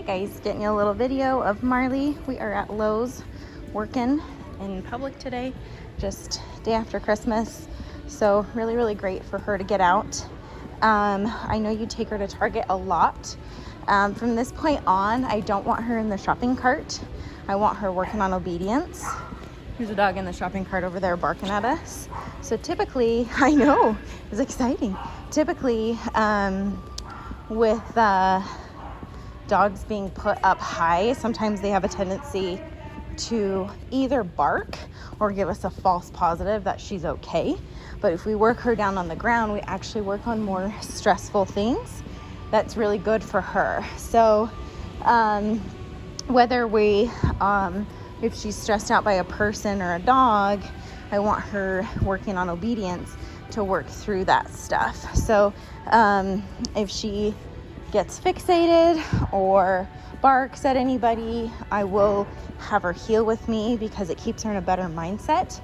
Hey guys, getting you a little video of Marley. We are at Lowe's working in public today, just day after Christmas. So really great for her to get out. I know you take her to Target a lot. From this point on, I don't want her in the shopping cart. I want her working on obedience. There's a dog in the shopping cart over there barking at us. So typically, I know, it's exciting. Typically, with dogs being put up high, sometimes they have a tendency to either bark or give us a false positive that she's okay. But if we work her down on the ground, we actually work on more stressful things. That's really good for her. So whether if she's stressed out by a person or a dog, I want her working on obedience to work through that stuff. So if she gets fixated or barks at anybody, I will have her heel with me because it keeps her in a better mindset.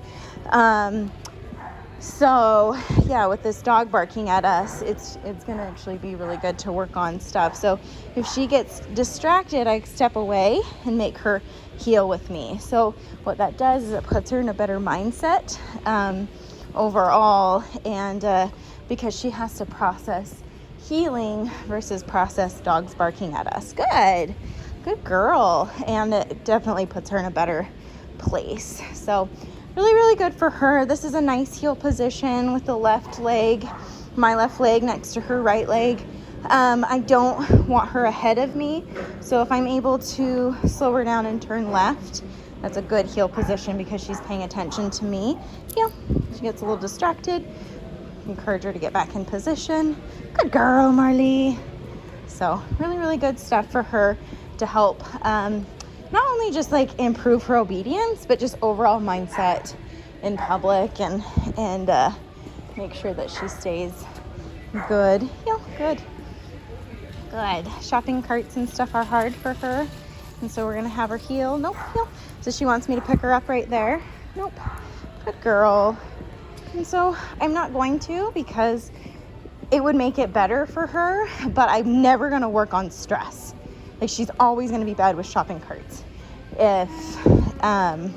So yeah, with this dog barking at us, it's gonna actually be really good to work on stuff. So if she gets distracted, I step away and make her heel with me. So what that does is it puts her in a better mindset overall, and because she has to process healing versus process dogs barking at us. Good girl. And it definitely puts her in a better place. So really good for her. This is a nice heel position with the left leg, my left leg next to her right leg. I don't want her ahead of me, so if I'm able to slow her down and turn left, that's a good heel position because she's paying attention to me. Yeah, she gets a little distracted. Encourage her to get back in position. Good girl, Marley. So really good stuff for her to help not only just like improve her obedience, but just overall mindset in public and make sure that she stays good. Yeah, good. Shopping carts and stuff are hard for her, and so we're gonna have her heel. Nope. So she wants me to pick her up right there. Nope. Good girl. And so I'm not going to, because it would make it better for her, but I'm never going to work on stress. Like, she's always going to be bad with shopping carts if I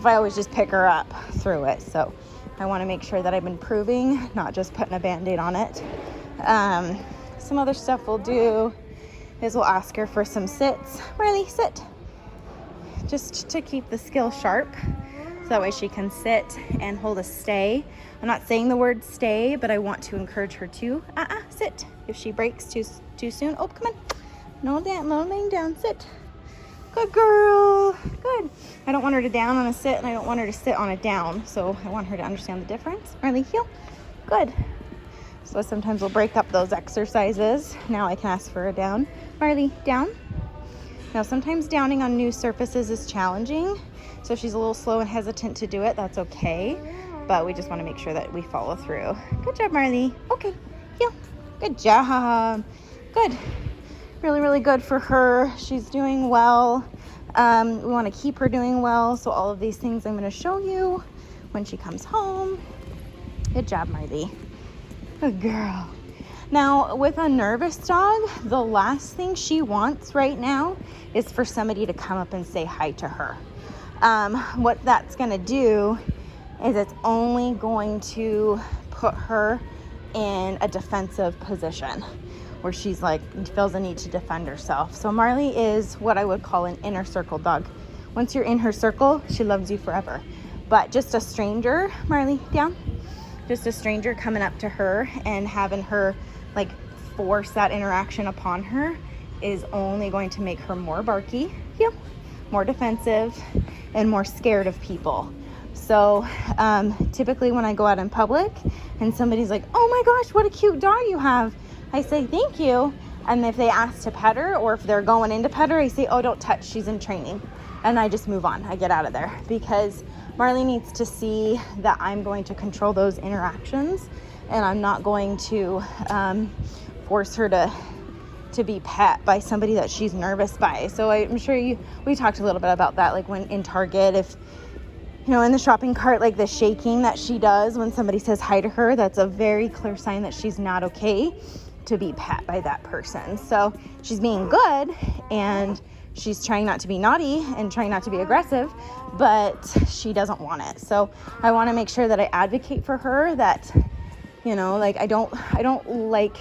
always just pick her up through it. So I want to make sure that I'm improving, not just putting a Band-Aid on it. Some other stuff we'll do is we'll ask her for some sits. Marley, sit. Just to keep the skill sharp. So that way she can sit and hold a stay. I'm not saying the word stay, but I want to encourage her to sit. If she breaks too soon, oh, come on. No laying down, sit. Good girl, good. I don't want her to down on a sit, and I don't want her to sit on a down. So I want her to understand the difference. Marley, heel, good. So sometimes we'll break up those exercises. Now I can ask for a down. Marley, down. Now sometimes downing on new surfaces is challenging. So if she's a little slow and hesitant to do it, that's okay. But we just want to make sure that we follow through. Good job, Marley. Okay, heel. Good job. Good. Really good for her. She's doing well. We want to keep her doing well. So all of these things I'm going to show you when she comes home. Good job, Marley. Good girl. Now, with a nervous dog, the last thing she wants right now is for somebody to come up and say hi to her. What that's going to do is it's only going to put her in a defensive position where she's like, feels a need to defend herself. So Marley is what I would call an inner circle dog. Once you're in her circle, she loves you forever. But just a stranger, Marley, down. Just a stranger coming up to her and having her like force that interaction upon her is only going to make her more barky, more defensive, and more scared of people. So typically when I go out in public and somebody's like, oh my gosh, what a cute dog you have, I say thank you. And if they ask to pet her, or if they're going in to pet her, I say, oh, don't touch, she's in training. And I just move on. I get out of there because Marley needs to see that I'm going to control those interactions, and I'm not going to force her to be pet by somebody that she's nervous by. So I'm sure we talked a little bit about that, like when in Target, if in the shopping cart, like the shaking that she does when somebody says hi to her, that's a very clear sign that she's not okay. to be pet by that person. So she's being good and she's trying not to be naughty and trying not to be aggressive, but she doesn't want it. So I want to make sure that I advocate for her, that, you know, like I don't like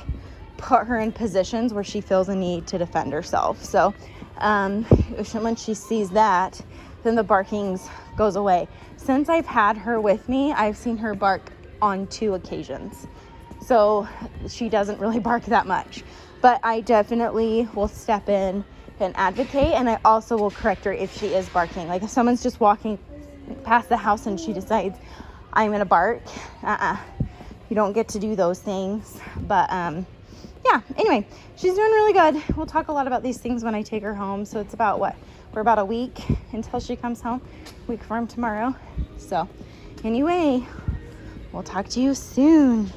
put her in positions where she feels a need to defend herself. So when she sees that, then the barkings goes away. Since I've had her with me, I've seen her bark on 2 occasions. So she doesn't really bark that much, but I definitely will step in and advocate. And I also will correct her if she is barking. Like if someone's just walking past the house and she decides I'm going to bark, you don't get to do those things. But, yeah, anyway, she's doing really good. We'll talk a lot about these things when I take her home. So it's about we're about a week until she comes home, week from tomorrow. So anyway, we'll talk to you soon.